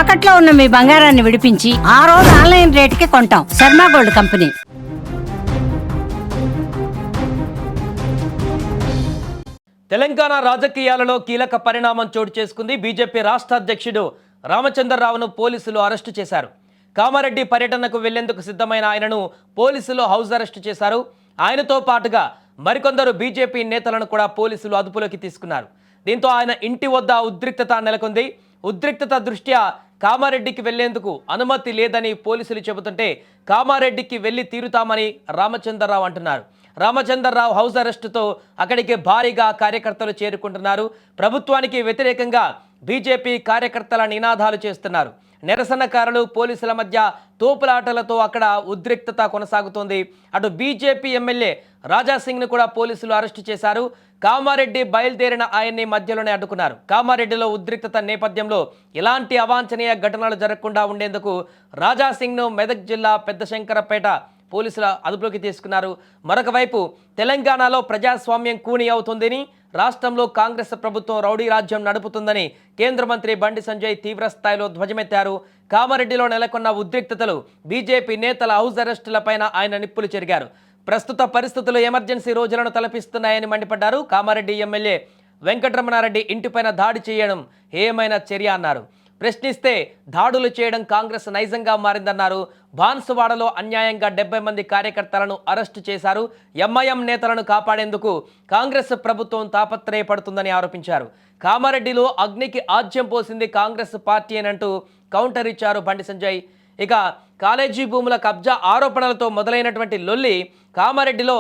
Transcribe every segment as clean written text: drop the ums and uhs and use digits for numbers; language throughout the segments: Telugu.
తాకట్లో ఉన్న మీ బంగారాన్ని విడిపించి ఆ రోజు ఆన్లైన్ రేటుకి కొంటాం. Sharma gold company. తెలంగాణ రాజకీయాలలో కీలక పరిణామం చోటు చేసుకుంది. బీజేపీ రాష్ట్ర అధ్యక్షుడు రామచంద్రరావును పోలీసులు అరెస్టు చేశారు. కామారెడ్డి పర్యటనకు వెళ్లేందుకు సిద్ధమైన ఆయనను పోలీసులు హౌస్ అరెస్టు చేశారు. ఆయనతో పాటుగా మరికొందరు బీజేపీ నేతలను కూడా పోలీసులు అదుపులోకి తీసుకున్నారు. దీంతో ఆయన ఇంటి వద్ద ఉద్రిక్తత నెలకొంది. ఉద్రిక్తత దృష్ట్యా కామారెడ్డికి వెళ్లేందుకు అనుమతి లేదని పోలీసులు చెబుతుంటే కామారెడ్డికి వెళ్లి తీరుతామని రామచంద్రరావు అంటున్నారు. రామచంద్రరావు హౌస్ అరెస్టుతో అక్కడికి భారీగా కార్యకర్తలు చేరుకుంటున్నారు. ప్రభుత్వానికి వ్యతిరేకంగా బీజేపీ కార్యకర్తల నినాదాలు చేస్తున్నారు. నిరసనకారులు పోలీసుల మధ్య తోపులాటలతో అక్కడ ఉద్రిక్తత కొనసాగుతోంది. అటు బీజేపీ ఎమ్మెల్యే రాజాసింగ్ను కూడా పోలీసులు అరెస్టు చేశారు. కామారెడ్డి బయలుదేరిన ఆయన్ని మధ్యలోనే అడ్డుకున్నారు. కామారెడ్డిలో ఉద్రిక్తత నేపథ్యంలో ఎలాంటి అవాంఛనీయ ఘటనలు జరగకుండా ఉండేందుకు రాజాసింగ్ను మెదక్ జిల్లా పెద్దశంకరపేట పోలీసుల అదుపులోకి తీసుకున్నారు. మరొక వైపు తెలంగాణలో ప్రజాస్వామ్యం కూని అవుతుందని, రాష్ట్రంలో కాంగ్రెస్ ప్రభుత్వం రౌడీ రాజ్యం నడుపుతుందని కేంద్ర మంత్రి బండి సంజయ్ తీవ్రస్థాయిలో ధ్వజమెత్తారు. కామారెడ్డిలో నెలకొన్న ఉద్రిక్తతలు, బీజేపీ నేతల హౌస్ అరెస్టులపైన ఆయన నిప్పులు చెరిగారు. ప్రస్తుత పరిస్థితులు ఎమర్జెన్సీ రోజులను తలపిస్తున్నాయని మండిపడ్డారు. కామారెడ్డి ఎమ్మెల్యే వెంకటరమణారెడ్డి ఇంటిపైన దాడి చేయడం ఏమైనా చర్య అన్నారు. ప్రశ్నిస్తే దాడులు చేయడం కాంగ్రెస్ నైజంగా మారిందన్నారు. బాన్సువాడలో అన్యాయంగా 70 మంది కార్యకర్తలను అరెస్టు చేశారు. ఎంఐఎం నేతలను కాపాడేందుకు కాంగ్రెస్ ప్రభుత్వం తాపత్రయపడుతుందని ఆరోపించారు. కామారెడ్డిలో అగ్నికి ఆజ్యం పోసింది కాంగ్రెస్ పార్టీ అనంటూ కౌంటర్ ఇచ్చారు బండి సంజయ్. ఇక కాలేజీ భూముల కబ్జా ఆరోపణలతో మొదలైనటువంటి లొల్లి కామారెడ్డిలో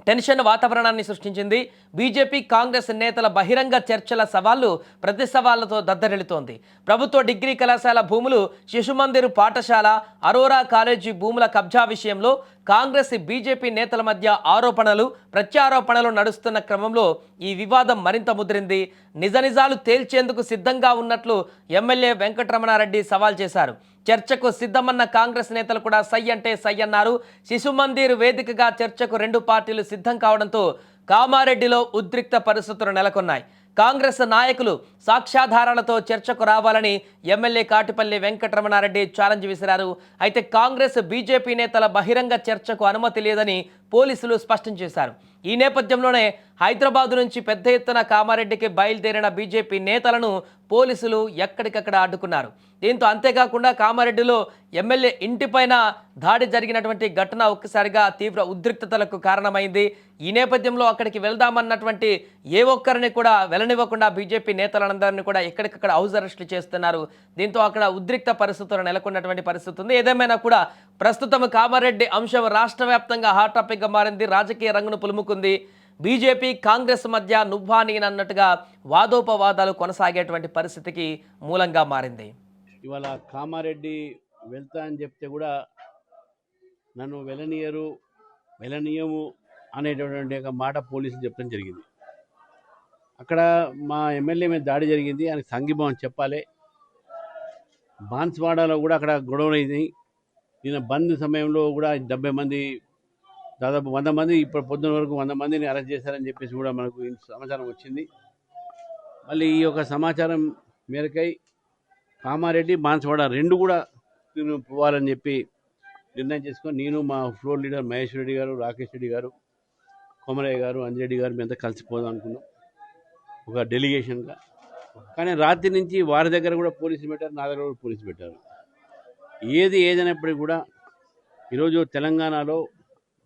టెన్షన్ వాతావరణాన్ని సృష్టించింది. బీజేపీ కాంగ్రెస్ నేతల బహిరంగ చర్చల సవాళ్లు ప్రతి సవాళ్లతో దద్దరిల్లుతోంది. ప్రభుత్వ డిగ్రీ కళాశాల భూములు, శిశుమందిర్ పాఠశాల, అరోరా కాలేజీ భూముల కబ్జా విషయంలో కాంగ్రెస్ బీజేపీ నేతల మధ్య ఆరోపణలు ప్రత్యారోపణలు నడుస్తున్న క్రమంలో ఈ వివాదం మరింత ముదిరింది. నిజాలు తేల్చేందుకు సిద్ధంగా ఉన్నట్లు ఎమ్మెల్యే వెంకటరమణారెడ్డి సవాల్ చేశారు. చర్చకు సిద్ధమన్న కాంగ్రెస్ నేతలు కూడా సై అంటే సై అన్నారు. శిశుమందిర్ వేదికగా చర్చకు 2 పార్టీలు సిద్ధం కావడంతో కామారెడ్డిలో ఉద్రిక్త పరిస్థితులు నెలకొన్నాయి. కాంగ్రెస్ నాయకులు సాక్ష్యాధారాలతో చర్చకు రావాలని ఎమ్మెల్యే కాటిపల్లి వెంకటరమణారెడ్డి ఛాలెంజ్ విసిరారు. అయితే కాంగ్రెస్ బీజేపీ నేతల బహిరంగ చర్చకు అనుమతి లేదని పోలీసులు స్పష్టం చేశారు. ఈ నేపథ్యంలోనే హైదరాబాద్ నుంచి పెద్ద ఎత్తున కామారెడ్డికి బయలుదేరిన బీజేపీ నేతలను పోలీసులు ఎక్కడికక్కడ అడ్డుకున్నారు. దీంతో అంతేకాకుండా కామారెడ్డిలో ఎమ్మెల్యే ఇంటిపైన దాడి జరిగినటువంటి ఘటన ఒక్కసారిగా తీవ్ర ఉద్రిక్తతలకు కారణమైంది. ఈ నేపథ్యంలో అక్కడికి వెళ్దామన్నటువంటి ఏ ఒక్కరిని కూడా వెళ్ళనివ్వకుండా బీజేపీ నేతలందరినీ కూడా ఎక్కడికక్కడ హౌస్ అరెస్టులు చేస్తున్నారు. దీంతో అక్కడ ఉద్రిక్త పరిస్థితులు నెలకొన్నటువంటి పరిస్థితి ఉంది. ఏదేమైనా కూడా ప్రస్తుతం కామారెడ్డి అంశం రాష్ట్ర వ్యాప్తంగా హాట్ టాపిక్గా మారింది. రాజకీయ రంగును పులుముకుంది. బీజేపీ కాంగ్రెస్ మధ్య నువ్వా నేనన్నట్టుగా వాదోపవాదాలు కొనసాగేటువంటి పరిస్థితికి మూలంగా మారింది. ఇవాళ కామారెడ్డి వెళ్తా అని చెప్తే కూడా నన్ను వెళ్ళనీయము అనేటటువంటి ఒక మాట పోలీసులు చెప్పడం జరిగింది. అక్కడ మా ఎమ్మెల్యే మీద దాడి జరిగింది, ఆయనకు సంఘీభావం చెప్పాలి. బాన్స్వాడలో కూడా అక్కడ గొడవలైంది. నిన్న బంద్ సమయంలో కూడా 70 మంది, దాదాపు 100 మంది, ఇప్పుడు పొద్దున వరకు 100 మందిని అరెస్ట్ చేశారని చెప్పేసి కూడా మనకు సమాచారం వచ్చింది. మళ్ళీ ఈ యొక్క సమాచారం మేరకై కామారెడ్డి, బాన్స్వాడ 2 కూడా పోవాలని చెప్పి నిర్ణయం చేసుకొని నేను, మా ఫ్లోర్ లీడర్ మహేష్ రెడ్డి గారు, రాకేష్ రెడ్డి గారు, కొమరయ్య గారు, అంజిరెడ్డి గారు మేమంతా కలిసిపోదాం అనుకున్నాం ఒక డెలిగేషన్గా. కానీ రాత్రి నుంచి వారి దగ్గర కూడా పోలీసులు పెట్టారు, నా దగ్గర కూడా పోలీసులు పెట్టారు. ఏదైనప్పటికీ కూడా ఈరోజు తెలంగాణలో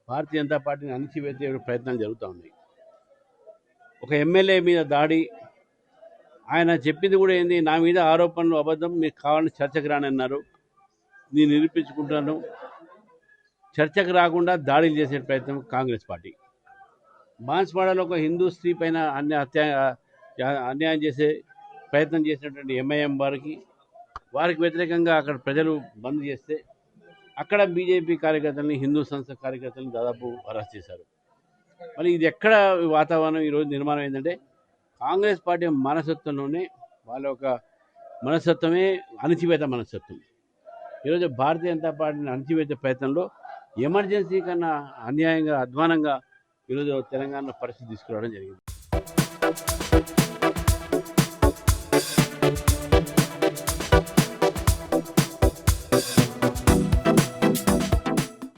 భారతీయ జనతా పార్టీని అణిచివేసే ప్రయత్నాలు జరుగుతూ ఉన్నాయి. ఒక ఎమ్మెల్యే మీద దాడి, ఆయన చెప్పింది కూడా ఏంది, నా మీద ఆరోపణలు అబద్ధం, మీకు కావాలని చర్చకు రానన్నారు, నేను నిరూపించుకుంటున్నాను. చర్చకు రాకుండా దాడులు చేసే ప్రయత్నం కాంగ్రెస్ పార్టీ. బాన్స్వాడలో ఒక హిందూ స్త్రీ పైన అన్యాయం చేసే ప్రయత్నం చేసినటువంటి ఎంఐఎం వారికి వ్యతిరేకంగా అక్కడ ప్రజలు బంద్ చేస్తే అక్కడ బీజేపీ కార్యకర్తలని, హిందూ సంస్థ కార్యకర్తలను దాదాపు అరెస్ట్ చేశారు. మరి ఇది ఎక్కడ వాతావరణం ఈరోజు నిర్మాణం ఏంటంటే కాంగ్రెస్ పార్టీ మనస్తత్వంలోనే వాళ్ళ యొక్క మనస్తత్వమే అణచివేత మనస్తత్వం. ఈరోజు భారతీయ జనతా పార్టీని అణచివేత ప్రయత్నంలో ఎమర్జెన్సీ కన్నా అన్యాయంగా, అధ్వానంగా ఈరోజు తెలంగాణ పరిస్థితి తీసుకురావడం జరిగింది.